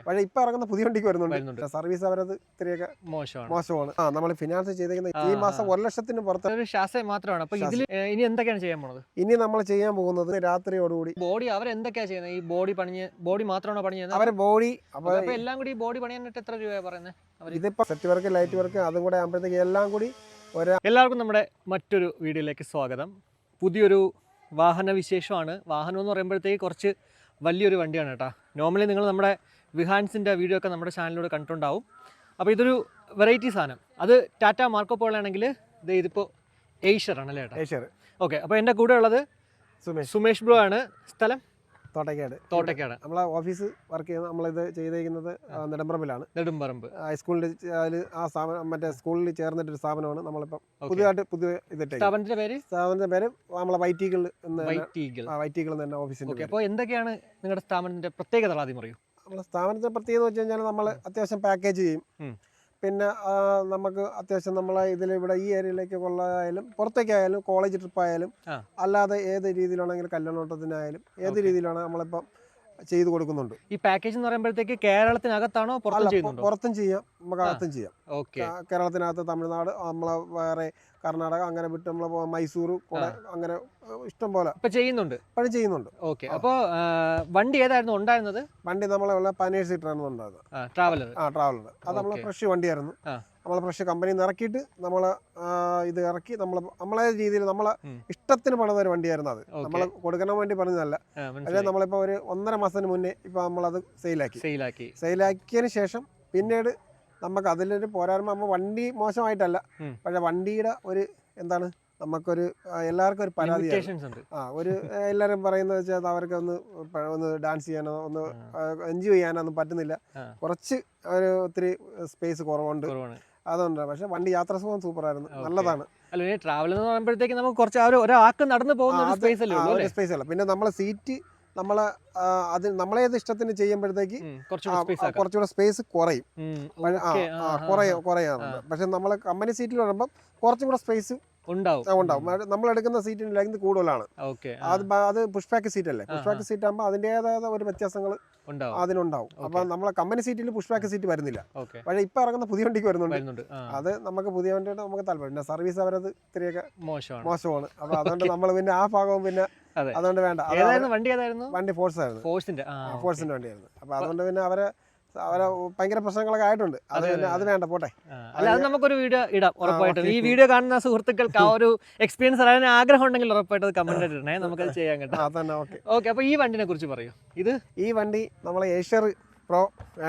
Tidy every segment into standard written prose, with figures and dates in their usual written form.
പക്ഷേ ഇപ്പൊ ഇറങ്ങുന്ന പുതിയ വണ്ടിക്ക് വരുന്നുണ്ട്. സർവീസ് അവരത് ഇത്രയൊക്കെ മോശമാണ്. നമ്മൾ ഫിനാൻസ് ചെയ്തേക്കുന്ന ഈ മാസം 1 ലക്ഷത്തിന് പുറത്ത് മാത്രമാണ്. അപ്പൊ ഇതിൽ ഇനി എന്തൊക്കെയാണ് ചെയ്യാൻ പോകുന്നത്? ഇനി നമ്മൾ ചെയ്യാൻ പോകുന്നത് രാത്രിയോടുകൂടി ബോഡി അവരെന്തൊക്കെയാ ചെയ്യുന്നത്? ഈ ബോഡി മാത്രമാണോ പണി ചെയ്യുന്നത്? അവരെ ബോഡി അപ്പൊ എല്ലാം കൂടി ബോഡി പണിയാനായിട്ട് എത്ര രൂപയാണ് പറയുന്നത്? ഇതിപ്പോ സെറ്റ് വർക്ക്, ലൈറ്റ് വർക്ക്, അതും കൂടെ ആകുമ്പോഴത്തേക്ക് എല്ലാം കൂടി എല്ലാവർക്കും നമ്മുടെ മറ്റൊരു വീഡിയോയിലേക്ക് സ്വാഗതം. പുതിയൊരു വാഹന വിശേഷമാണ്. വാഹനം എന്ന് പറയുമ്പോഴത്തേക്ക് കുറച്ച് വലിയൊരു വണ്ടിയാണ് കേട്ടോ. നോർമലി നിങ്ങൾ നമ്മുടെ വിഹാൻസിൻ്റെ വീഡിയോ ഒക്കെ നമ്മുടെ ചാനലിലൂടെ കണ്ടിട്ടുണ്ടാവും. അപ്പോൾ ഇതൊരു വെറൈറ്റി സാധനം. അത് ടാറ്റ മാർക്കോ പോളോ ആണെങ്കിൽ ഇതിപ്പോൾ എയ്ഷർ ആണല്ലേ ചേട്ടാ? എയ്ഷർ. ഓക്കെ. അപ്പോൾ എൻ്റെ കൂടെ ഉള്ളത് സുമേഷ് ബ്രോ ആണ്. സ്ഥലം തോട്ടയ്ക്കാട്. നമ്മളെ ഓഫീസ് വർക്ക് ചെയ്യുന്നത്, നമ്മളിത് ചെയ്തേക്കുന്നത് നെടുമ്പറമ്പ് ഹൈസ്കൂളിൽ ആ സ്ഥാപനം, മറ്റേ സ്കൂളിൽ ചേർന്നിട്ടൊരു സ്ഥാപനമാണ്. നമ്മളിപ്പം പുതിയ സ്ഥാപനത്തിന്റെ പേര് നമ്മളെ വൈറ്റീകൾ തന്നെ ഓഫീസിന്റെ. അപ്പോൾ എന്തൊക്കെയാണ് നിങ്ങളുടെ സ്ഥാപനത്തിന്റെ പ്രത്യേകത ആദ്യം പറയൂ. നമ്മളെ സ്ഥാപനത്തിന്റെ പ്രത്യേകത എന്ന് വെച്ച് കഴിഞ്ഞാൽ നമ്മൾ അത്യാവശ്യം പാക്കേജ് ചെയ്യും. പിന്നെ നമുക്ക് അത്യാവശ്യം നമ്മളെ ഇതിലിവിടെ ഈ ഏരിയയിലേക്കുള്ളതായാലും പുറത്തേക്കായാലും കോളേജ് ട്രിപ്പായാലും അല്ലാതെ ഏത് രീതിയിലാണെങ്കിലും കല്യാണോട്ടത്തിനായാലും ഏത് രീതിയിലാണ് നമ്മളിപ്പം ചെയ്തു കൊടുക്കുന്നുണ്ട്. ഈ പാക്കേജ് എന്ന് പറയുമ്പോഴത്തേക്ക് കേരളത്തിനകത്താണോ പുറത്തും ചെയ്യാം, നമുക്ക് അകത്തും ചെയ്യാം. കേരളത്തിനകത്ത് തമിഴ്നാട്, നമ്മളെ വേറെ കർണാടക, അങ്ങനെ വിട്ട് നമ്മളെ മൈസൂർ, അങ്ങനെ ഇഷ്ടം പോലെ ചെയ്യുന്നുണ്ട്. ഓക്കെ. അപ്പോൾ വണ്ടി ഏതായിരുന്നു ഉണ്ടായിരുന്നത്? വണ്ടി നമ്മളെ 17 സീറ്ററാണ് ഉണ്ടായിരുന്നത്. ട്രാവലർ. അത് നമ്മളെ ഫ്രഷ് വണ്ടിയായിരുന്നു. നമ്മളെ ഫ്രഷ് കമ്പനിയിൽ നിന്ന് ഇറക്കിയിട്ട് ഇത് ഇറക്കി നമ്മളെ രീതിയിൽ നമ്മളെ ഇഷ്ടത്തിന് പണിത ഒരു വണ്ടിയായിരുന്നു. അത് നമ്മൾ കൊടുക്കാൻ വേണ്ടി പറഞ്ഞതല്ല. പക്ഷേ നമ്മളിപ്പോൾ ഒരു 1.5 മാസത്തിന് മുന്നേ ഇപ്പം നമ്മളത് സെയിലാക്കിയതിന് ശേഷം പിന്നീട് നമുക്ക് അതിലൊരു പോരായ്മ, നമ്മൾ വണ്ടി മോശമായിട്ടല്ല, പക്ഷെ വണ്ടിയുടെ ഒരു എന്താണ് നമുക്കൊരു എല്ലാവർക്കും ഒരു പരാതിയാണ്. എല്ലാവരും പറയുന്നത് വെച്ചാൽ അവർക്ക് ഒന്ന് ഡാൻസ് ചെയ്യാനോ ഒന്ന് എൻജോയ് ചെയ്യാനോ ഒന്നും പറ്റുന്നില്ല. കുറച്ച് ഒത്തിരി സ്പേസ് കുറവുണ്ട്, അതുകൊണ്ട്. പക്ഷെ വണ്ടി യാത്രാസുഖം സൂപ്പറായിരുന്നു, നല്ലതാണ്. ട്രാവൽ എന്ന് പറയുമ്പോഴത്തേക്ക് നമുക്ക് കുറച്ച് ഒരാൾക്ക് നടന്നു പോകുന്ന സ്പേസ് അല്ല. പിന്നെ നമ്മളെ സീറ്റ് നമ്മളേത് ഇഷ്ടത്തിന് ചെയ്യുമ്പോഴത്തേക്ക് കുറച്ചുകൂടെ സ്പേസ് കുറയാറുണ്ട്. പക്ഷെ നമ്മളെ കമ്പനി സീറ്റിൽ വരുമ്പം കുറച്ചും കൂടെ സ്പേസ് ഉണ്ടാവും. നമ്മൾ എടുക്കുന്ന സീറ്റിന് ലെങ്ത് കൂടുതലാണ്. അത് പുഷ് ബാക്ക് സീറ്റ് അല്ലേ? പുഷ് ബാക്ക് സീറ്റ് ആകുമ്പോൾ അതിൻ്റെതായ ഒരു വ്യത്യാസങ്ങൾ അതിനുണ്ടാവും. അപ്പൊ നമ്മളെ കമ്പനി സീറ്റിൽ പുഷ് ബാക്ക് സീറ്റ് വരുന്നില്ല. പക്ഷെ ഇപ്പൊ ഇറങ്ങുന്ന പുതിയ വണ്ടിക്ക് വരുന്നുണ്ട്. അത് നമുക്ക് പുതിയ വണ്ടിയുടെ നമുക്ക് താല്പര്യം. പിന്നെ സർവീസ് അവരത് ഇത്രയൊക്കെ മോശമാണ്. അപ്പൊ അതുകൊണ്ട് നമ്മൾ പിന്നെ ആ ഭാഗവും പിന്നെ അതുകൊണ്ട് വേണ്ട. വണ്ടി ഫോഴ്സിന്റെ വണ്ടിയായിരുന്നു. അപ്പൊ അതുകൊണ്ട് പിന്നെ അവരെ ഭയങ്കര പ്രശ്നങ്ങളൊക്കെ ആയിട്ടുണ്ട്. അത് വേണ്ട, പോട്ടെ. അല്ല, അത് നമുക്കൊരു വീഡിയോ ഇടാം ഉറപ്പായിട്ടും. ഈ വീഡിയോ കാണുന്ന സുഹൃത്തുക്കൾക്ക് ആ ഒരു എക്സ്പീരിയൻസ് അറിയാൻ ആഗ്രഹം ഉണ്ടെങ്കിൽ ഉറപ്പായിട്ട് കമന്റ് ഇടണേ, നമുക്കത് ചെയ്യാൻ കേട്ടോ. ഓക്കെ. അപ്പൊ ഈ വണ്ടിനെ കുറിച്ച് പറയൂ. ഈ വണ്ടി നമ്മളെ എയ്ഷർ പ്രോ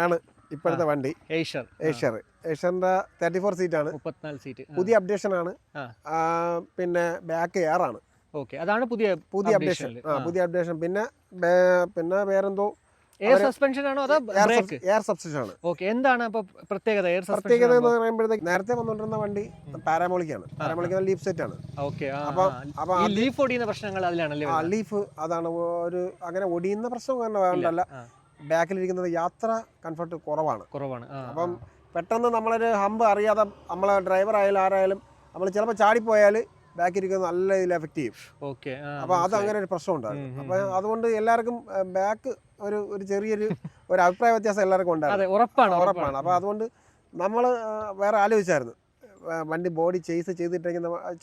ആണ് ഇപ്പോഴത്തെ വണ്ടി. എയ്ഷറിന്റെ 34 സീറ്റാണ്, 34 സീറ്റ്. പുതിയ അപ്ഡേഷൻ ആണ്. പിന്നെ ബാക്ക് എയർ ആണ്. അതാണ് പുതിയ അപ്ഡേഷൻ. പിന്നെ വേറെന്തോ എയർ സസ്പെൻഷൻ ആണോ അതോ എയർ സബ്സ്റ്റിറ്റ്യൂഷൻ ആണ്? ഓക്കെ. എന്താണ് അപ്പൊ പ്രത്യേകത എന്ന് പറയുമ്പോഴത്തേക്ക് നേരത്തെ വന്നുകൊണ്ടിരുന്ന വണ്ടി പാരാമോളിക്കാണ്. ലീഫ് സെറ്റ് ആണ്. അപ്പൊ ലീഫ് ഒടിയുന്ന പ്രശ്നങ്ങൾ അതിലാണല്ലേ? ലീഫ് അതാണ് ഒരു അങ്ങനെ ഒടിയുന്ന പ്രശ്നം വേണ്ടല്ല. ബാക്കിലിരിക്കുന്നത് യാത്ര കംഫർട്ട് കുറവാണ്. അപ്പം പെട്ടെന്ന് നമ്മളൊരു ഹമ്പ് അറിയാതെ നമ്മളെ ഡ്രൈവർ ആയാലും ആരായാലും നമ്മൾ ചിലപ്പോൾ ചാടിപ്പോയാൽ ബാക്കിരിക്കുന്നത് നല്ല ഇതിൽ എഫക്ട് ചെയ്യും. അപ്പൊ അത് അങ്ങനെ ഒരു പ്രശ്നം ഉണ്ടാകും. അപ്പൊ അതുകൊണ്ട് എല്ലാവർക്കും ബാക്ക് ഒരു ചെറിയൊരു അഭിപ്രായ വ്യത്യാസം എല്ലാവർക്കും ഉണ്ടാകും, ഉറപ്പാണ്. അപ്പൊ അതുകൊണ്ട് നമ്മൾ വേറെ ആലോചിച്ചായിരുന്നു, വണ്ടി ബോഡി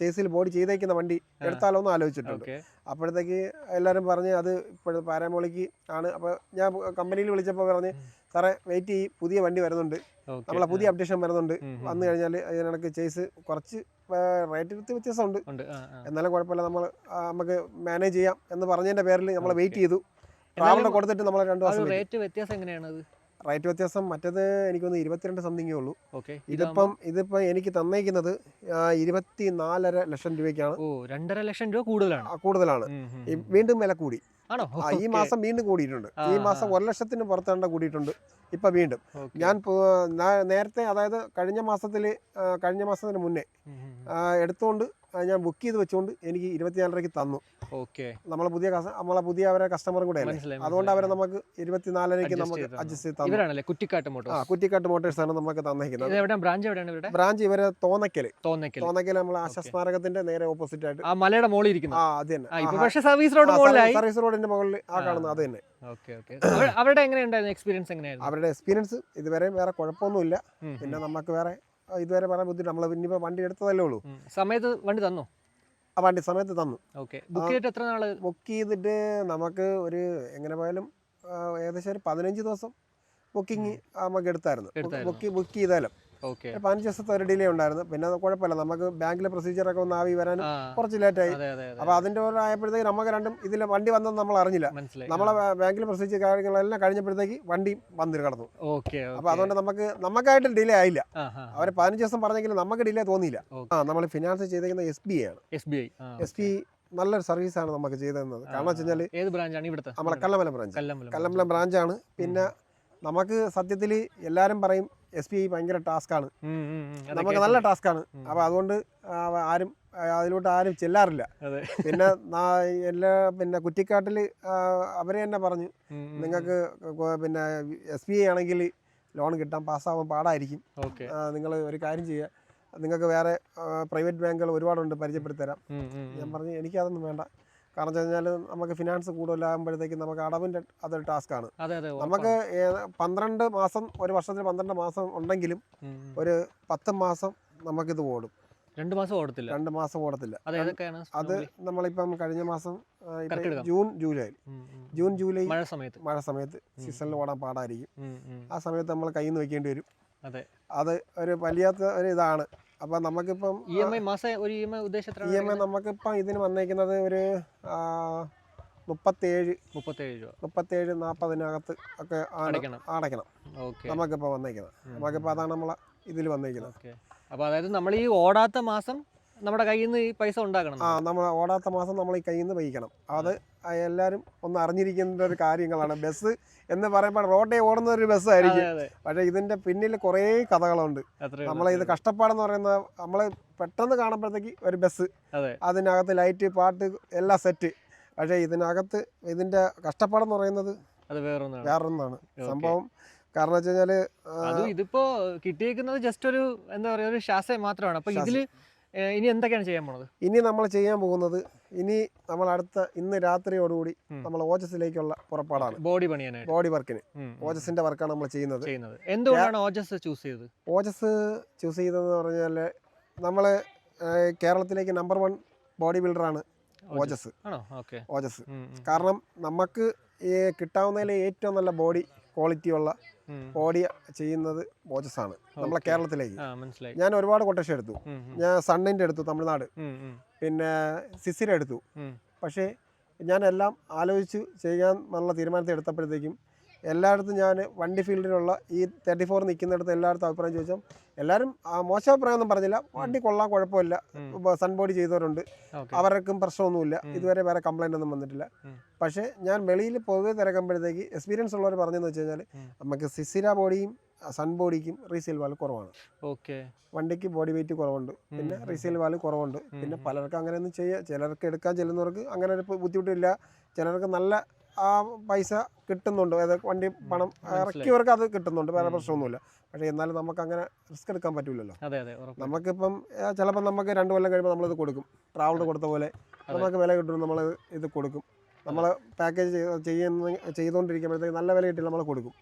ചേസിൽ ബോഡി ചെയ്തേക്കുന്ന വണ്ടി എടുത്താലോ എന്ന് ആലോചിച്ചിട്ടുണ്ട്. അപ്പോഴത്തേക്ക് എല്ലാവരും പറഞ്ഞ് അത് ഇപ്പോഴത്തെ പാരാമോളിക്ക് ആണ്. അപ്പോൾ ഞാൻ കമ്പനിയിൽ വിളിച്ചപ്പോൾ പറഞ്ഞ്, സാറേ വെയിറ്റ് ചെയ്യും, പുതിയ വണ്ടി വരുന്നുണ്ട്, നമ്മളെ പുതിയ അപ്ഡേഷൻ വരുന്നുണ്ട്. വന്നു കഴിഞ്ഞാൽ അതിനിടയ്ക്ക് ചേസ് കുറച്ച് റേറ്റ് വ്യത്യാസമുണ്ട്, എന്നാലും കുഴപ്പമില്ല, നമുക്ക് മാനേജ് ചെയ്യാം എന്ന് പറഞ്ഞതിൻ്റെ പേരിൽ നമ്മൾ വെയിറ്റ് ചെയ്തു. ട്രാവലർ കൊടുത്തിട്ട് നമ്മൾ 2 മാസം. റേറ്റ് വ്യത്യാസം എങ്ങനെയാണ്? റേറ്റ് വ്യത്യാസം മറ്റേത് എനിക്കൊന്ന് 22 സംതിങ്ങേ ഉള്ളൂ. ഇതിപ്പം എനിക്ക് തന്നേക്കുന്നത് 24.5 ലക്ഷം രൂപയ്ക്കാണ്. 2.5 ലക്ഷം രൂപ കൂടുതലാണ്. വീണ്ടും വില കൂടി. ഈ മാസം വീണ്ടും കൂടിയിട്ടുണ്ട്. ഈ മാസം 1 ലക്ഷത്തിന് പുറത്തേണ്ട കൂടിയിട്ടുണ്ട്. ഇപ്പൊ വീണ്ടും ഞാൻ നേരത്തെ, അതായത് കഴിഞ്ഞ മാസത്തിന് മുന്നേ എടുത്തുകൊണ്ട് ഞാൻ ബുക്ക് ചെയ്ത് വെച്ചുകൊണ്ട് എനിക്ക് 24 രൂപയ്ക്ക് തന്നു. നമ്മളെ പുതിയ അവരെ കസ്റ്റമറും കൂടെ അല്ലേ, അതുകൊണ്ട് അവരെ നമുക്ക് 24 രൂപയ്ക്ക് നമുക്ക് അഡ്ജസ്റ്റ് ചെയ്ത് തന്നു. കുറ്റിക്കാട്ട് മോട്ടോഴ്സ് ആണ് നമുക്ക് തന്നിരിക്കുന്നത്. ബ്രാഞ്ച് ഇവരെ തോന്നക്കൽ നമ്മളെ ആശാസ്മാരകത്തിന്റെ നേരെ ഓപ്പോസിറ്റ് ആയിട്ട് മലയുടെ മുകളിൽ ഇരിക്കുന്നു. അത് തന്നെ, സർവീസ് റോഡിന്റെ മുകളിൽ ആ കാണുന്നത് അത് തന്നെ. Okay okay. അവരുടെ എങ്ങനെയുണ്ടായിരുന്നു എക്സ്പീരിയൻസ് എങ്ങനെയായിരുന്നു? അവരുടെ എക്സ്പീരിയൻസ് ഇതുവരെ വേറെ കുഴപ്പമൊന്നുമില്ല. പിന്നെ നമുക്ക് വേറെ ഇതുവരെ പറയാൻ ബുദ്ധിമുട്ട്. നമ്മൾ ഇനിയിപ്പോൾ വണ്ടി എടുത്തതല്ലേ ഉള്ളൂ. സമയത്ത് വണ്ടി തന്നോ? ആ വണ്ടി സമയത്ത് തന്നു. ഓക്കെ. ബുക്ക് ചെയ്തിട്ട് എത്ര നാൾ? ബുക്ക് ചെയ്തിട്ട് നമുക്ക് ഒരു എങ്ങനെ പോയാലും ഏകദേശം ഒരു 15 ദിവസം ബുക്കിംഗ് നമുക്ക് എടുത്തായിരുന്നു. ബുക്ക് ചെയ്താലും ഓക്കെ. 15 ദിവസത്തെ ഒരു ഡിലേ ഉണ്ടായിരുന്നു. പിന്നെ അത് കുഴപ്പമില്ല, നമുക്ക് ബാങ്കിലെ പ്രൊസീജിയറൊക്കെ ഒന്ന് ആവി വരാൻ കുറച്ച് ലേറ്റായി. അപ്പോൾ അതിൻ്റെ ഒരു ആയപ്പോഴത്തേക്ക് നമുക്ക് രണ്ടും ഇതിൽ വണ്ടി വന്നെന്ന് നമ്മൾ അറിഞ്ഞില്ല. നമ്മളെ ബാങ്കിലെ പ്രൊസീജിയർ കാര്യങ്ങളെല്ലാം കഴിഞ്ഞപ്പോഴത്തേക്ക് വണ്ടി വന്നിട്ട് കിടന്നു. അപ്പോൾ അതുകൊണ്ട് നമുക്കായിട്ട് ഡിലേ ആയില്ല. അവർ 15 ദിവസം പറഞ്ഞെങ്കിലും നമുക്ക് ഡിലേ തോന്നിയില്ല. നമ്മൾ ഫിനാൻസ് ചെയ്തിരിക്കുന്ന SBI നല്ലൊരു സർവീസാണ് നമുക്ക് ചെയ്തത്. കാരണം വെച്ച് കഴിഞ്ഞാൽ ഏത് ബ്രാഞ്ചാണ്? ഇവിടുത്തെ നമ്മളെ കല്ലമ്പലം ബ്രാഞ്ചാണ്. പിന്നെ നമുക്ക് സത്യത്തിൽ എല്ലാവരും പറയും SBI ഭയങ്കര ടാസ്ക്കാണ്, നമുക്ക് നല്ല ടാസ്ക്കാണ്. അപ്പോൾ അതുകൊണ്ട് അതിലോട്ട് ആരും ചെല്ലാറില്ല. പിന്നെ കുറ്റിക്കാട്ടിൽ അവരെ തന്നെ പറഞ്ഞു, നിങ്ങൾക്ക് പിന്നെ SBI ആണെങ്കിൽ ലോൺ കിട്ടാൻ പാസ്സാവാൻ പാടായിരിക്കും. നിങ്ങൾ ഒരു കാര്യം ചെയ്യുക, നിങ്ങൾക്ക് വേറെ പ്രൈവറ്റ് ബാങ്കുകൾ ഒരുപാടുണ്ട്, പരിചയപ്പെടുത്തരാം. ഞാൻ പറഞ്ഞു എനിക്കതൊന്നും വേണ്ട. കാരണം വെച്ച് കഴിഞ്ഞാൽ നമുക്ക് ഫിനാൻസ് കൂടുതലാകുമ്പോഴത്തേക്കും നമുക്ക് അടവിൻ്റെ അതൊരു ടാസ്ക്കാണ്. നമുക്ക് 12 മാസം, ഒരു വർഷത്തിൽ 12 മാസം ഉണ്ടെങ്കിലും ഒരു 10 മാസം നമുക്കിത് ഓടും. 2 മാസം ഓടത്തില്ല. 2 മാസം ഓടത്തില്ല. അത് നമ്മളിപ്പം കഴിഞ്ഞ മാസം ജൂൺ ജൂലൈ മഴ സമയത്ത് സീസണിൽ ഓടാൻ പാടായിരിക്കും. ആ സമയത്ത് നമ്മൾ കയ്യിൽ നിന്ന് വെക്കേണ്ടി വരും. അത് ഒരു വലിയാത്ത ഒരു ഇതാണ്. അപ്പം നമുക്കിപ്പം EMI നമുക്കിപ്പം ഇതിന് വന്നേക്കുന്നത് ഒരു 37-40 ഒക്കെ അടയ്ക്കണം നമുക്കിപ്പോൾ വന്നേക്കുന്നത്. നമുക്കിപ്പോൾ അതാണ് നമ്മളെ ഇതിൽ വന്നേക്കുന്നത്. അപ്പോൾ അതായത് നമ്മൾ ഈ ഓടാത്ത മാസം നമ്മുടെ കയ്യിൽ നിന്ന് ഈ പൈസ ഉണ്ടാക്കണം. നമ്മൾ ഓടാത്ത മാസം നമ്മൾ ഈ കയ്യിൽ നിന്ന് വഹിക്കണം. അത് എല്ലാവരും ഒന്ന് അറിഞ്ഞിരിക്കേണ്ട ഒരു കാര്യങ്ങളാണ്. ബസ് എന്ന് പറയുമ്പോൾ റോഡിൽ ഓടുന്ന ഒരു ബസ്സായിരിക്കും, പക്ഷേ ഇതിൻ്റെ പിന്നിൽ കുറേ കഥകളുണ്ട്. ഇത് കഷ്ടപ്പാടെന്ന് പറയുന്നത് നമ്മൾ പെട്ടെന്ന് കാണുമ്പോഴത്തേക്ക് ഒരു ബസ്, അതിനകത്ത് ലൈറ്റ്, പാട്ട് എല്ലാം സെറ്റ്. പക്ഷേ ഇതിൻ്റെ കഷ്ടപ്പാടെന്ന് പറയുന്നത് വേറൊന്നാണ് സംഭവം. കാരണം വെച്ച് കഴിഞ്ഞാൽ ഇതിപ്പോ കിട്ടിയേക്കുന്നത് ജസ്റ്റ് ഒരു എന്താ പറയുക, ഒരു ശാസ്ത്രം മാത്രമാണ്. അപ്പോൾ ഇതിൽ ഇനി എന്തൊക്കെയാണ് ചെയ്യാൻ പോകുന്നത്? ഇനി നമ്മൾ ചെയ്യാൻ പോകുന്നത്, നമ്മൾ ഇന്ന് രാത്രിയോടുകൂടി നമ്മൾ ഓജസിലേക്കുള്ള പുറപ്പാടാണ്. ബോഡി വർക്കിന് ഓജസിന്റെ വർക്കാണ് നമ്മൾ ചെയ്യുന്നത്. എന്തുകൊണ്ടാണ് ഓജസ് ചൂസ് ചെയ്തത്? ഓജസ് ചൂസ് ചെയ്തതെന്ന് പറഞ്ഞാൽ നമ്മൾ കേരളത്തിലേക്ക് നമ്പർ 1 ബോഡി ബിൽഡറാണ് ഓജസ്. കാരണം നമുക്ക് കിട്ടാവുന്നതിലെ ഏറ്റവും നല്ല ബോഡി ക്വാളിറ്റിയുള്ള ബോഡി ചെയ്യുന്നത് ഓജസാണ് നമ്മളെ കേരളത്തിലേക്ക്. ഞാൻ ഒരുപാട് കൊട്ടേഷൻ എടുത്തു. ഞാൻ സണ്ണിൻ്റെ എടുത്തു, തമിഴ്നാട്, പിന്നെ സിസിര എടുത്തു. പക്ഷേ ഞാൻ എല്ലാം ആലോചിച്ച് ചെയ്യാൻ നല്ല തീരുമാനത്തെ എടുത്തപ്പോഴത്തേക്കും എല്ലായിടത്തും ഞാൻ വണ്ടി ഫീൽഡിലുള്ള ഈ 34 നിൽക്കുന്നിടത്ത് എല്ലായിടത്തും അഭിപ്രായം ചോദിച്ചാൽ എല്ലാവരും മോശം അഭിപ്രായമൊന്നും പറഞ്ഞില്ല. വണ്ടി കൊള്ളാൻ, കുഴപ്പമില്ല, സൺ ബോഡി ചെയ്തവരുണ്ട്, അവർക്കും പ്രശ്നമൊന്നുമില്ല, ഇതുവരെ വേറെ കംപ്ലൈൻ്റ് ഒന്നും വന്നിട്ടില്ല. പക്ഷേ ഞാൻ വെളിയിൽ പൊതുവെ തിരക്കുമ്പോഴത്തേക്ക് എക്സ്പീരിയൻസ് ഉള്ളവർ പറഞ്ഞതെന്ന് വെച്ച് കഴിഞ്ഞാൽ നമുക്ക് സിസിര ബോഡിയും സൺ ബോഡിക്കും റീസെയിൽ വാല്യൂ കുറവാണ്. വണ്ടിക്ക് ബോഡി വെയിറ്റ് കുറവുണ്ട്, പിന്നെ റീസെയിൽ വാല്യൂ കുറവുണ്ട്. പിന്നെ പലർക്കും അങ്ങനെയൊന്നും ചിലർക്ക് എടുക്കാൻ ചെല്ലുന്നവർക്ക് അങ്ങനെ ഒരു ബുദ്ധിമുട്ടില്ല. ചിലർക്ക് നല്ല പൈസ കിട്ടുന്നുണ്ട്, അതായത് വണ്ടി പണം ഇറക്കിയവർക്ക് അത് കിട്ടുന്നുണ്ട്, വേറെ പ്രശ്നമൊന്നുമില്ല. പക്ഷേ എന്നാലും നമുക്ക് അങ്ങനെ റിസ്ക് എടുക്കാൻ പറ്റില്ലല്ലോ. നമുക്കിപ്പം ചിലപ്പോൾ നമുക്ക് 2 കൊല്ലം കഴിയുമ്പോൾ നമ്മളിത് കൊടുക്കും. ട്രാവലർ കൊടുത്ത പോലെ നമുക്ക് വില കിട്ടും, നമ്മൾ ഇത് കൊടുക്കും. നമ്മൾ പാക്കേജ് ചെയ്തുകൊണ്ടിരിക്കുമ്പോഴത്തേക്ക് നല്ല വില കിട്ടി നമ്മൾ കൊടുക്കും.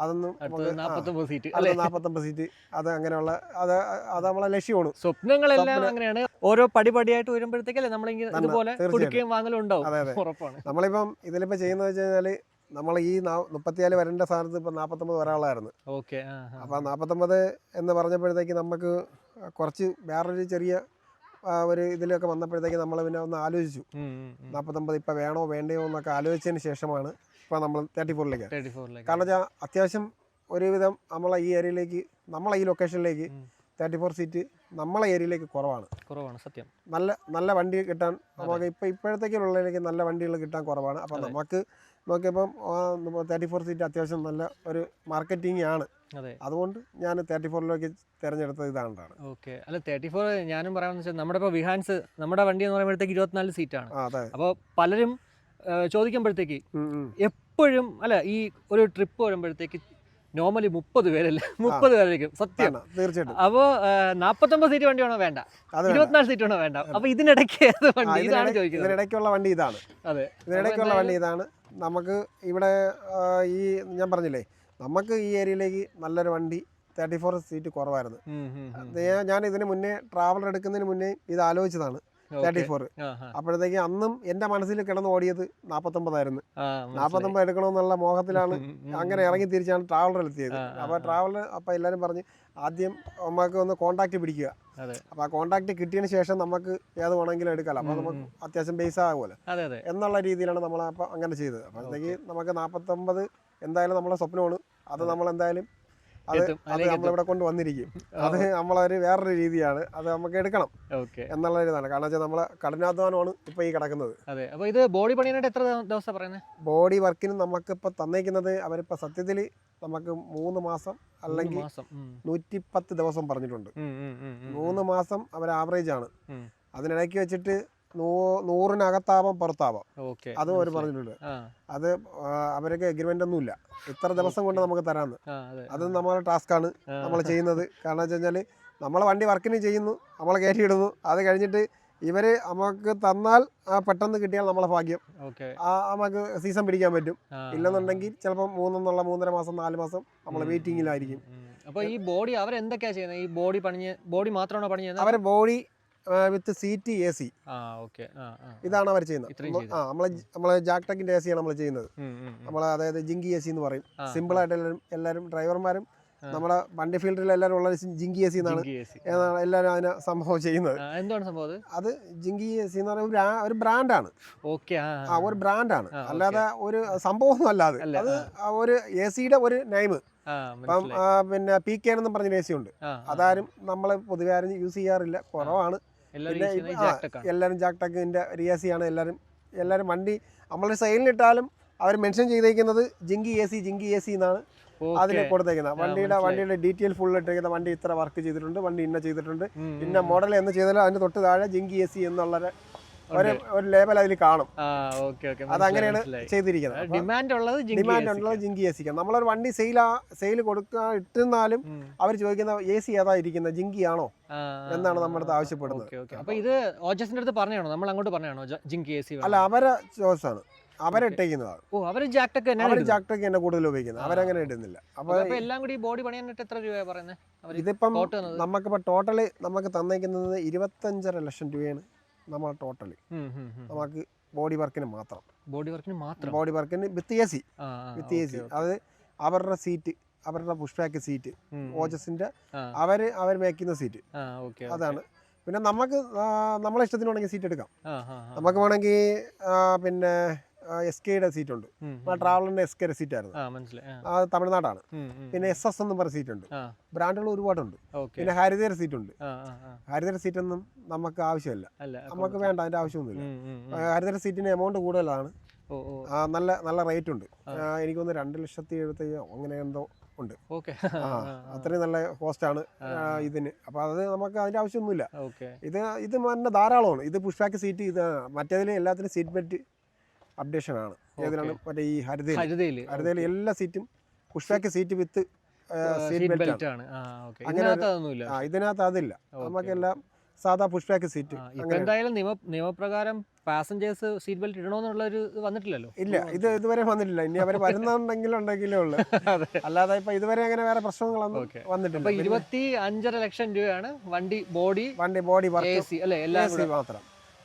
അതൊന്നും 49 സീറ്റ് അത് അങ്ങനെയുള്ള അത് നമ്മളെ ലക്ഷ്യമാണ്. സ്വപ്നങ്ങളെല്ലാം അങ്ങനെയാണ്. ഓരോ പടിപടിയായിട്ട് വരുമ്പോഴത്തേക്കല്ലേ നമ്മളിതുപോലെ നമ്മളിപ്പം ഇതിലിപ്പോൾ ചെയ്യുന്നത് വെച്ച് കഴിഞ്ഞാൽ നമ്മൾ ഈ 34 വരേണ്ട സ്ഥാനത്ത് ഇപ്പം 49 വരാനുള്ളതായിരുന്നു. അപ്പം 49 എന്ന് പറഞ്ഞപ്പോഴത്തേക്ക് നമുക്ക് കുറച്ച് വേറൊരു ചെറിയ ഒരു ഇതിലൊക്കെ വന്നപ്പോഴത്തേക്ക് നമ്മൾ പിന്നെ ഒന്ന് ആലോചിച്ചു 49 ഇപ്പം വേണോ വേണ്ടയോ എന്നൊക്കെ ആലോചിച്ചതിന് ശേഷമാണ് ഇപ്പം നമ്മൾ 34ലേക്ക്. കാരണം വെച്ചാൽ അത്യാവശ്യം ഒരുവിധം നമ്മളെ ഈ ഏരിയയിലേക്ക്, നമ്മളെ ഈ ലൊക്കേഷനിലേക്ക് 34 സീറ്റ് നമ്മളെ ഏരിയയിലേക്ക് കുറവാണ് സത്യം. നല്ല വണ്ടി കിട്ടാൻ നമുക്ക് ഇപ്പോഴത്തേക്കുള്ളതിലേക്ക് നല്ല വണ്ടികൾ കിട്ടാൻ കുറവാണ്. അപ്പം നമുക്ക് നോക്കിയപ്പം 34 സീറ്റ് അത്യാവശ്യം നല്ല ഒരു മാർക്കറ്റിംഗ് ആണ്. അതുകൊണ്ട് ഞാൻ 34ലേക്ക് തിരഞ്ഞെടുത്തത് ഇതാണ്. അല്ല 34 ഞാനും പറയാമെന്ന് വെച്ചാൽ നമ്മുടെ ഇപ്പോൾ വിഹാൻസ് നമ്മുടെ വണ്ടി എന്ന് പറയുമ്പോഴത്തേക്ക് 24 സീറ്റാണ്. അപ്പോൾ പലരും ചോദിക്കുമ്പോഴത്തേക്ക് എപ്പോഴും അല്ല ഈ ഒരു ട്രിപ്പ് വരുമ്പോഴത്തേക്ക് നോർമലി 30 പേരല്ലേ 30 പേരായിരിക്കും സത്യം. തീർച്ചയായിട്ടും. അപ്പോൾ 49 സീറ്റ് വണ്ടി വേണോ വേണ്ട, 24 സീറ്റ് വേണോ വേണ്ട. അപ്പോൾ ഇതിനിടയ്ക്ക് ഏത് വണ്ടി ഇതാണ് ചോദിക്കുന്നത്. ഇതിനിടയ്ക്കുള്ള വണ്ടി ഇതാണ്. അതെ, ഇതിനിടയ്ക്കുള്ള വണ്ടി ഇതാണ്. നമുക്ക് ഇവിടെ ഈ ഞാൻ പറഞ്ഞില്ലേ, നമുക്ക് ഈ ഏരിയയിലേക്ക് നല്ലൊരു വണ്ടി 34 സീറ്റ് കുറവായിരുന്നു. ഞാൻ ഇതിന് മുന്നേ ട്രാവലർ എടുക്കുന്നതിന് മുന്നേ ഇത് ആലോചിച്ചതാണ് 34. അപ്പോഴത്തേക്ക് അന്നും എൻ്റെ മനസ്സിൽ കിടന്ന് ഓടിയത് 49 49 എടുക്കണമെന്നുള്ള മോഹത്തിലാണ് അങ്ങനെ ഇറങ്ങി തിരിച്ചാണ് ട്രാവലറിൽ എത്തിയത്. അപ്പോൾ ട്രാവലർ അപ്പോൾ എല്ലാവരും പറഞ്ഞ് ആദ്യം നമുക്ക് ഒന്ന് കോൺടാക്ട് പിടിക്കുക. അപ്പോൾ ആ കോൺടാക്ട് കിട്ടിയതിന് ശേഷം നമുക്ക് ഏത് വേണമെങ്കിലും എടുക്കാം. അപ്പോൾ നമുക്ക് അത്യാവശ്യം ബേസ് ആകുമല്ലോ എന്നുള്ള രീതിയിലാണ് നമ്മൾ അപ്പോൾ അങ്ങനെ ചെയ്തത്. അപ്പോഴത്തേക്ക് നമുക്ക് 49 എന്തായാലും നമ്മളെ സ്വപ്നമാണ്. അത് നമ്മളെന്തായാലും അത് നമ്മളിവിടെ കൊണ്ട് വന്നിരിക്കും. അത് നമ്മളൊരു വേറൊരു രീതിയാണ്, അത് നമുക്ക് എടുക്കണം എന്നുള്ള ഇതാണ്. കാരണം വെച്ചാൽ നമ്മളെ കഠിനാധ്വാനമാണ് ഇപ്പൊ ഈ കിടക്കുന്നത്. അതെ. അപ്പോൾ ഇത് ബോഡി പണിയാനായിട്ട് എത്ര ദിവസം പറയുന്നത്? ബോഡി വർക്കിന് നമുക്കിപ്പോൾ തന്നേക്കുന്നത് അവരിപ്പോൾ സത്യത്തിൽ നമുക്ക് 3 മാസം അല്ലെങ്കിൽ 110 ദിവസം പറഞ്ഞിട്ടുണ്ട്. 3 മാസം അവർ ആവറേജ് ആണ്. അതിനിടയ്ക്ക് വെച്ചിട്ട് 100-നകത്താവാം പുറത്താവാം, അതും അവർ പറഞ്ഞിട്ടുണ്ട്. അത് അവർക്ക് എഗ്രിമെന്റ് ഒന്നുമില്ല, ഇത്ര ദിവസം കൊണ്ട് നമുക്ക് തരാമെന്ന്. അത് നമ്മളെ ടാസ്ക്കാണ് നമ്മൾ ചെയ്യുന്നത്. കാരണം വെച്ച് കഴിഞ്ഞാൽ നമ്മളെ വണ്ടി വർക്കിന് ചെയ്യുന്നു, നമ്മളെ കയറ്റിയിടുന്നു. അത് കഴിഞ്ഞിട്ട് ഇവര് നമുക്ക് തന്നാൽ പെട്ടെന്ന് കിട്ടിയാൽ നമ്മളെ ഭാഗ്യം, നമുക്ക് സീസൺ പിടിക്കാൻ പറ്റും. ഇല്ലെന്നുണ്ടെങ്കിൽ ചിലപ്പോൾ 3.5 മാസം 4 മാസം നമ്മൾ വെയിറ്റിംഗിലായിരിക്കും. അപ്പോൾ ഈ ബോഡി അവരെന്തൊക്കെയാ ചെയ്യുന്നത്? ഈ ബോഡി മാത്രമാണോ പണി ചെയ്യുന്നത്? അവരെ ബോഡി വിത്ത് സീറ്റ് AC ഇതാണ് അവർ ചെയ്യുന്നത്. നമ്മളെ ജാക്ടെക്കിന്റെ AC ആണ് നമ്മൾ ചെയ്യുന്നത്. നമ്മളെ അതായത് ജിങ്കി AC എന്ന് പറയും. സിമ്പിൾ ആയിട്ട് എല്ലാവരും ഡ്രൈവർമാരും നമ്മുടെ വണ്ടി ഫീൽഡിൽ എല്ലാവരും ഉള്ള ജിങ്കി AC എന്നാണ് എല്ലാവരും അതിനെ സംഭവം ചെയ്യുന്നത്. എന്താണ് സംഭവം? അത് ജിങ്കി AC എന്ന് പറയുന്ന ഒരു ബ്രാൻഡാണ്. ഒരു ബ്രാൻഡാണ്, അല്ലാതെ ഒരു സംഭവമൊന്നും അല്ലാതെ. അത് ഒരു AC-യുടെ ഒരു നെയിം. ഇപ്പം പിന്നെ PK എന്നും പറഞ്ഞ AC ഉണ്ട്. അതാരും നമ്മളെ പൊതുവെ ആരും യൂസ് ചെയ്യാറില്ല, കുറവാണ്. എല്ലാവരും ജാക്ടെക്കിന്റെ AC ആണ്. എല്ലാവരും വണ്ടി നമ്മളൊരു സെയിലിനിട്ടാലും അവർ മെൻഷൻ ചെയ്തേക്കുന്നത് ജിങ്കി AC എന്നാണ് അതിൽ കൊടുത്തേക്കുന്നത്. വണ്ടിയുടെ ഡീറ്റെയിൽ ഫുൾ ഇട്ടേക്കുന്ന വണ്ടി ഇത്ര വർക്ക് ചെയ്തിട്ടുണ്ട്, വണ്ടി ഇന്ന ചെയ്തിട്ടുണ്ട്, ഇന്ന മോഡൽ എന്ന് ചെയ്താലും അതിന് തൊട്ട് താഴെ ജിങ്കി AC എന്നുള്ള ഒരു ലേബൽ അതിൽ കാണും. അതങ്ങനെയാണ് ചെയ്തിരിക്കുന്നത്. ഡിമാൻഡ് ഉള്ളത് ജിങ്കി AC. നമ്മളൊരു വണ്ടി സെയിൽ കൊടുക്കാൻ ഇട്ടുന്നാലും അവർ ചോദിക്കുന്ന AC ഏതാ ഇരിക്കുന്നത്, ജിങ്കി ആണോ എന്നാണ് നമ്മുടെ അടുത്ത് ആവശ്യപ്പെടുന്നത്. അല്ല, അവരെ ചോയ്സാണ്, അവരിട്ടേക്കുന്നതാണ്. അവര് ജാക്ടെക്ക് തന്നെ കൂടുതൽ ഉപയോഗിക്കുന്നത്, അവരങ്ങനെ ഇടുന്നില്ല. അപ്പൊ എല്ലാം കൂടി ബോഡി പണിയാനായിട്ട് എത്ര രൂപ പറയുന്നത്? ഇതിപ്പം നമുക്കിപ്പോ ടോട്ടല് നമുക്ക് തന്നേക്കുന്നത് 25.5 ലക്ഷം രൂപയാണ് നമ്മൾ ടോട്ടല്. നമുക്ക് ബോഡി വർക്കിന് മാത്രം. ബോഡി വർക്കിന് വിത്ത് AC. അത് അവരുടെ സീറ്റ്, അവരുടെ പുഷ് ബാക്ക് സീറ്റ്, ഓജസിന്റെ അവർ മേക്കുന്ന സീറ്റ്, അതാണ്. പിന്നെ നമുക്ക് നമ്മളെ ഇഷ്ടത്തിന് വേണമെങ്കിൽ സീറ്റ് എടുക്കാം. നമുക്ക് വേണമെങ്കിൽ പിന്നെ SKയുടെ സീറ്റ് ഉണ്ട്. ട്രാവലറിന്റെ SKയുടെ സീറ്റ് ആയിരുന്നു, അത് തമിഴ്നാടാണ്. പിന്നെ SS എന്നും പറഞ്ഞ സീറ്റ് ഉണ്ട്. ബ്രാൻഡുകൾ ഒരുപാടുണ്ട്. പിന്നെ ഹരിതയുടെ സീറ്റ് ഉണ്ട്. ഹരിതയുടെ സീറ്റ് ഒന്നും നമുക്ക് ആവശ്യമില്ല, നമുക്ക് വേണ്ട, അതിന്റെ ആവശ്യമൊന്നുമില്ല. ഹരിതയുടെ സീറ്റിന് എമൗണ്ട് കൂടുതലാണ്, നല്ല റേറ്റ് ഉണ്ട്. എനിക്കൊന്ന് 2,70,000 അങ്ങനെ എന്തോ ഉണ്ട്. അത്രയും നല്ല കോസ്റ്റ് ആണ് ഇതിന്. അപ്പൊ അത് നമുക്ക് അതിന്റെ ആവശ്യമൊന്നുമില്ല. ഇത് തന്നെ ധാരാളമാണ്. ഇത് പുഷ് ബാക്ക് സീറ്റ്, ഇത് മറ്റേതിൽ എല്ലാത്തിനും സീറ്റ് ബെൽറ്റ് അപ്ഡേഷൻ ആണ്. ഏതിനാണ് മറ്റേ ഈ ഹരിതയിൽ എല്ലാ സീറ്റും പുഷ് ബാക്ക് സീറ്റ് വിത്ത് സീറ്റ് ബെൽറ്റ് ആണ്. ഇതിനകത്ത് അതില്ല, നമുക്കെല്ലാം സാധാ പുഷ് ബാക്ക് സീറ്റ്. എന്തായാലും നിയമപ്രകാരം പാസഞ്ചേഴ്സ് സീറ്റ് ബെൽറ്റ് ഇടണമെന്നുള്ള ഒരു വന്നിട്ടില്ലല്ലോ. ഇല്ല, ഇത് ഇതുവരെ വന്നിട്ടില്ല. ഇനി അവർ വരുന്നുണ്ടെങ്കിലേ ഉള്ളു, അല്ലാതെ ഇപ്പൊ ഇതുവരെ അങ്ങനെ വേറെ പ്രശ്നങ്ങളൊന്നും വന്നിട്ടില്ല. 25.5 ലക്ഷം രൂപയാണ് വണ്ടി ബോഡി വർക്ക് മാത്രം.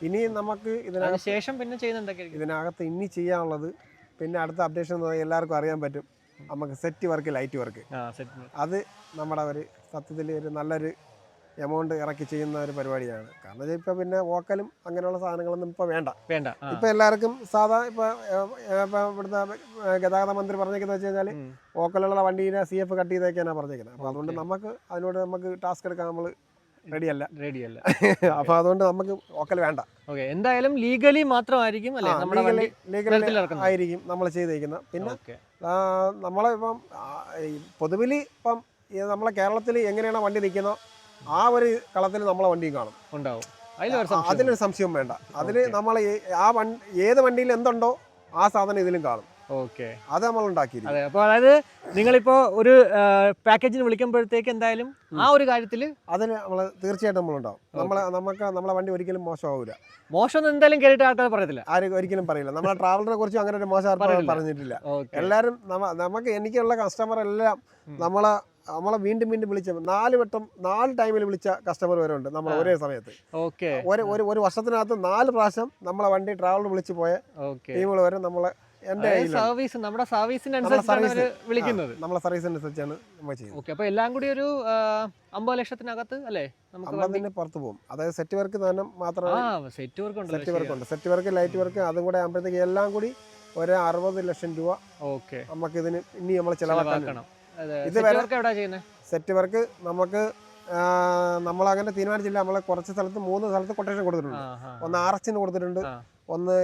ഇനി നമുക്ക് ഇതിനകത്ത് ശേഷം പിന്നെ ചെയ്യുന്നുണ്ടൊക്കെ ഇതിനകത്ത് ഇനി ചെയ്യാനുള്ളത്, പിന്നെ അടുത്ത അപ്ഡേഷൻ എല്ലാവർക്കും അറിയാൻ പറ്റും, നമുക്ക് സെറ്റ് വർക്ക്, ലൈറ്റ് വർക്ക്. അത് നമ്മുടെ ഒരു സത്യത്തിൽ ഒരു നല്ലൊരു എമൗണ്ട് ഇറക്കി ചെയ്യുന്ന ഒരു പരിപാടിയാണ്. കാരണം ഇപ്പൊ പിന്നെ വോക്കലും അങ്ങനെയുള്ള സാധനങ്ങളൊന്നും ഇപ്പൊ വേണ്ട. ഇപ്പൊ എല്ലാവർക്കും സാധാ ഇപ്പൊ ഇവിടുത്തെ ഗതാഗത മന്ത്രി പറഞ്ഞേക്കുന്നത് വെച്ച് കഴിഞ്ഞാൽ വോക്കലുള്ള വണ്ടീനെ CF കട്ട് ചെയ്തേക്കാനാണ് പറഞ്ഞേക്കുന്നത്. അപ്പൊ അതുകൊണ്ട് നമുക്ക് ടാസ്ക് എടുക്കാൻ നമ്മൾ റെഡിയല്ല. അപ്പൊ അതുകൊണ്ട് നമുക്ക് വോക്കൽ വേണ്ട. എന്തായാലും ലീഗലി മാത്രമായിരിക്കും ആയിരിക്കും നമ്മൾ ചെയ്തേക്കുന്നത്. പിന്നെ നമ്മളെ ഇപ്പം പൊതുവിൽ ഇപ്പം നമ്മളെ കേരളത്തിൽ എങ്ങനെയാണ് വണ്ടി നിൽക്കുന്നോ ആ ഒരു കളത്തിൽ നമ്മളെ വണ്ടിയും കാണും, ഉണ്ടാവും. അതിലൊരു സംശയം വേണ്ട. അതിൽ നമ്മൾ ഏത് വണ്ടിയിൽ എന്തുണ്ടോ ആ സാധനം ഇതിലും കാണും. ഓക്കെ, അത് നമ്മൾ ഉണ്ടാക്കിയിരിക്കും. അതെ. അപ്പോൾ അതായത് നിങ്ങളിപ്പോൾ ഒരു പാക്കേജിന് വിളിക്കുമ്പോഴത്തേക്ക് എന്തായാലും ആ ഒരു കാര്യത്തിൽ അതിന് നമ്മൾ തീർച്ചയായിട്ടും നമ്മളുണ്ടാവും. നമ്മളെ വണ്ടി ഒരിക്കലും മോശമാവില്ല. മോശമൊന്നും എന്തായാലും കേട്ടിട്ട് ആൾക്കാർ പറയത്തില്ല, ആരും ഒരിക്കലും പറയില്ല. നമ്മളെ ട്രാവലറിനെ കുറിച്ച് അങ്ങനെ ഒരു മോശം പറഞ്ഞിട്ടില്ല. എല്ലാവരും എനിക്കുള്ള കസ്റ്റമർ എല്ലാം നമ്മളെ വീണ്ടും വിളിച്ച 4 ടൈമിൽ വിളിച്ച കസ്റ്റമർ വരെ ഉണ്ട് നമ്മൾ ഒരേ സമയത്ത്. ഒരു വർഷത്തിനകത്ത് 4 പ്രാവശ്യം നമ്മളെ വണ്ടി ട്രാവലർ വിളിച്ചു പോയ ടീമുകൾ വരെ നമ്മളെ നമ്മുടെ സർവീസിനനുസരിച്ചാണ് വിളിക്കുന്നത്. നമ്മളെ സർവീസിനനുസരിച്ചാണ് നമ്മൾ ചെയ്യുന്നത്. അപ്പോൾ എല്ലാം കൂടി ഒരു 50 ലക്ഷത്തിനകത്ത് അല്ലേ നമുക്ക് 50-ന് പുറത്ത് പോകും. അതായത് സെറ്റ് വർക്ക് തന്നെ മാത്രമേ സെറ്റ് വർക്ക് ഉണ്ട്, സെറ്റ് വർക്ക് ലൈറ്റ് വർക്ക് അതും കൂടെ ആകുമ്പോഴത്തേക്ക് എല്ലാം കൂടി ഒരു 60 ലക്ഷം രൂപ നമുക്ക് ഇതിന് ഇനി നമ്മൾ ചിലവാക്കണം. സെറ്റ് വർക്ക് നമുക്ക് നമ്മളങ്ങനെ തീരുമാനിച്ചില്ല. നമ്മൾ കുറച്ച് സ്ഥലത്ത് 3 സ്ഥലത്ത് കൊട്ടേഷൻ കൊടുത്തിട്ടുണ്ട്. ഒന്ന് RX കൊടുത്തിട്ടുണ്ട്, ഒന്ന്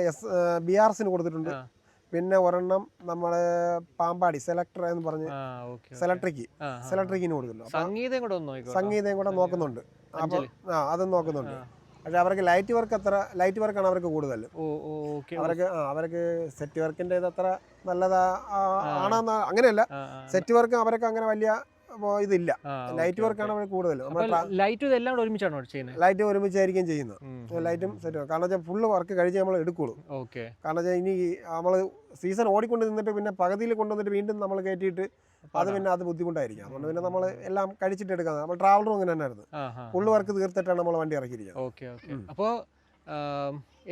BRS കൊടുത്തിട്ടുണ്ട്, പിന്നെ ഒരെണ്ണം നമ്മള് പാമ്പാടി സെലക്ടർ എന്ന് പറഞ്ഞ് സെലക്ട്രിക്കിന് കൊടുക്കുന്നുണ്ട്. സംഗീതം കൂടെ നോക്കുന്നുണ്ട്. അപ്പൊ അതും നോക്കുന്നുണ്ട്. പക്ഷെ അവർക്ക് ലൈറ്റ് വർക്കാണ് അവർക്ക് കൂടുതൽ. അവർക്ക് സെറ്റ് വർക്കിന്റെ ഇത് അത്ര നല്ലതാ ആണെന്ന് അങ്ങനെയല്ല. സെറ്റ് വർക്ക് അവർക്ക് അങ്ങനെ വലിയ ഇതില്ല. ലൈറ്റ് വർക്കാണ് അവർ കൂടുതൽ. ലൈറ്റ് ഒരുമിച്ചായിരിക്കും ചെയ്യുന്നത്. ലൈറ്റും സെറ്റ്. കാരണം വെച്ചാൽ ഫുള്ള് വർക്ക് കഴിച്ച് നമ്മൾ എടുക്കുള്ളൂ. കാരണം വെച്ചാൽ ഇനി നമ്മൾ സീസൺ ഓടിക്കൊണ്ട് നിന്നിട്ട് പിന്നെ പകുതിയിൽ കൊണ്ടുവന്നിട്ട് വീണ്ടും നമ്മൾ കയറ്റിയിട്ട് അത് ബുദ്ധിമുട്ടായിരിക്കും. അതുകൊണ്ട് പിന്നെ നമ്മൾ എല്ലാം കഴിച്ചിട്ട് എടുക്കാം. നമ്മൾ ട്രാവലറും അങ്ങനെ തന്നെയായിരുന്നു. ഫുള്ള് വർക്ക് തീർത്തിട്ടാണ് നമ്മൾ വണ്ടി ഇറക്കിയിരിക്കുന്നത്. അപ്പോൾ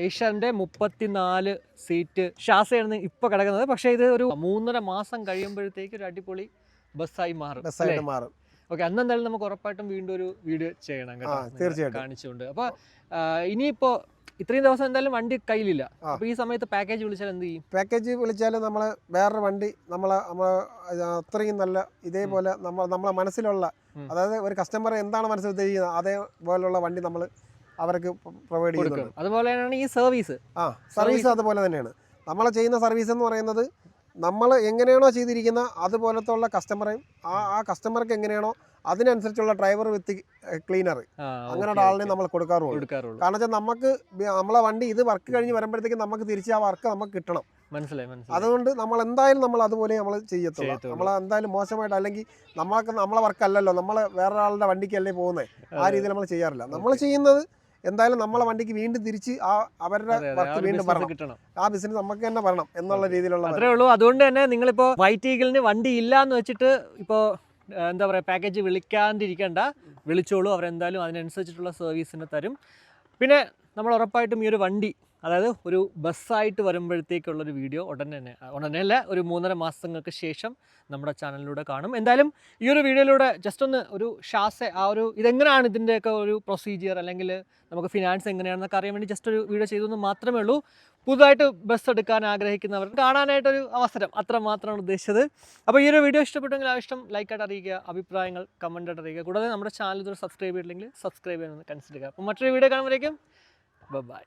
ഏഷ്യാന്റെ 34 സീറ്റ് ഷാസയാണ് ഇപ്പൊ കിടക്കുന്നത്. പക്ഷേ ഇത് ഒരു 3.5 മാസം കഴിയുമ്പോഴത്തേക്ക് ഒരു അടിപൊളി ബസ്സായി മാറും. ഓക്കെ, അന്നെന്തായാലും നമുക്ക് ഉറപ്പായിട്ടും വീണ്ടും ഒരു വീഡിയോ ചെയ്യണം കേട്ടോ, തീർച്ചയായിട്ടും കാണിച്ചുകൊണ്ട്. അപ്പോൾ ഇനിയിപ്പോ ഇത്രയും ദിവസം എന്തായാലും വണ്ടി കയ്യിലില്ല. അപ്പോൾ ഈ സമയത്ത് പാക്കേജ് വിളിച്ചാൽ എന്ത് ചെയ്യും? പാക്കേജ് വിളിച്ചാൽ നമ്മൾ വേറൊരു വണ്ടി അത്രയും നല്ല ഇതേപോലെ നമ്മളെ മനസ്സിലുള്ള, അതായത് ഒരു കസ്റ്റമർ എന്താണ് മനസ്സിൽ ഉദ്ദേശിക്കുന്നത് അതേപോലെയുള്ള വണ്ടി നമ്മൾ അവർക്ക് പ്രൊവൈഡ് ചെയ്യുന്നുണ്ട്. അതുപോലെ തന്നെയാണ് ഈ സർവീസ് അതുപോലെ തന്നെയാണ്. നമ്മൾ ചെയ്യുന്ന സർവീസ് എന്ന് പറയുന്നത് നമ്മൾ എങ്ങനെയാണോ ചെയ്തിരിക്കുന്നത് അതുപോലത്തെ ഉള്ള കസ്റ്റമറേയും ആ കസ്റ്റമർക്ക് എങ്ങനെയാണോ അതിനനുസരിച്ചുള്ള ഡ്രൈവർ വിത്ത് ക്ലീനർ അങ്ങനെയുള്ള ആളിനെ നമ്മൾ കൊടുക്കാറുള്ളൂ. കാരണം വെച്ചാൽ നമുക്ക് നമ്മളെ വണ്ടി ഇത് വർക്ക് കഴിഞ്ഞ് വരുമ്പോഴത്തേക്ക് നമുക്ക് തിരിച്ച് ആ വർക്ക് നമുക്ക് കിട്ടണം. അതുകൊണ്ട് നമ്മൾ എന്തായാലും അതുപോലെ നമ്മൾ ചെയ്യത്തുള്ളൂ. നമ്മൾ എന്തായാലും മോശമായിട്ട് അല്ലെങ്കിൽ നമ്മളെ വർക്കല്ലല്ലോ, നമ്മൾ വേറൊരാളുടെ വണ്ടിക്കല്ലേ പോകുന്നത്. ആ രീതിയിൽ നമ്മൾ ചെയ്യാറില്ല. നമ്മൾ ചെയ്യുന്നത് എന്തായാലും നമ്മളെ വണ്ടിക്ക് വീണ്ടും തിരിച്ച് അവരുടെ വർക്ക് വീണ്ടും കിട്ടണം. ആ ബിസിനസ് നമുക്ക് തന്നെ വരണം എന്നുള്ള രീതിയിലുള്ള അത്രേ ഉള്ളൂ. അതുകൊണ്ട് തന്നെ നിങ്ങളിപ്പോൾ വൈറ്റ് ഈഗിളിന് വണ്ടി ഇല്ല എന്ന് വെച്ചിട്ട് ഇപ്പോൾ എന്താ പറയുക പാക്കേജ് വിളിക്കാണ്ടിരിക്കേണ്ട, വിളിച്ചോളൂ. അവരെന്തായാലും അതിനനുസരിച്ചിട്ടുള്ള സർവീസിന് തരും. പിന്നെ നമ്മൾ ഉറപ്പായിട്ടും ഈ ഒരു വണ്ടി, അതായത് ഒരു ബസ്സായിട്ട് വരുമ്പോഴത്തേക്കുള്ളൊരു വീഡിയോ ഉടനെയല്ല ഒരു 3.5 മാസങ്ങൾക്ക് ശേഷം നമ്മുടെ ചാനലിലൂടെ കാണും. എന്തായാലും ഈ ഒരു വീഡിയോയിലൂടെ ജസ്റ്റ് ഒന്ന് ഒരു ഇതെങ്ങനെയാണ് ഇതിൻ്റെയൊക്കെ ഒരു പ്രൊസീജിയർ, അല്ലെങ്കിൽ നമുക്ക് ഫിനാൻസ് എങ്ങനെയാണെന്നൊക്കെ അറിയാൻ വേണ്ടി ജസ്റ്റ് ഒരു വീഡിയോ ചെയ്തെന്ന് മാത്രമേ ഉള്ളൂ. പുതുതായിട്ട് ബസ് എടുക്കാൻ ആഗ്രഹിക്കുന്നവർ കാണാനായിട്ടൊരു അവസരം, അത്ര മാത്രമാണ് ഉദ്ദേശിച്ചത്. അപ്പോൾ ഈ ഒരു വീഡിയോ ഇഷ്ടപ്പെട്ടെങ്കിൽ ഇഷ്ടം ലൈക്കായിട്ട് അറിയിക്കുക, അഭിപ്രായങ്ങൾ കമൻറ്റായിട്ട് അറിയിക്കുക. കൂടാതെ നമ്മുടെ ചാനൽ ഇതുവരെ സബ്സ്ക്രൈബ് ചെയ്തില്ലെങ്കിൽ സബ്സ്ക്രൈബ് ചെയ്യാനൊന്ന് കൺസിഡർ ചെയ്യുക. അപ്പോൾ മറ്റൊരു വീഡിയോ കാണുമ്പോഴേക്കും ബൈ.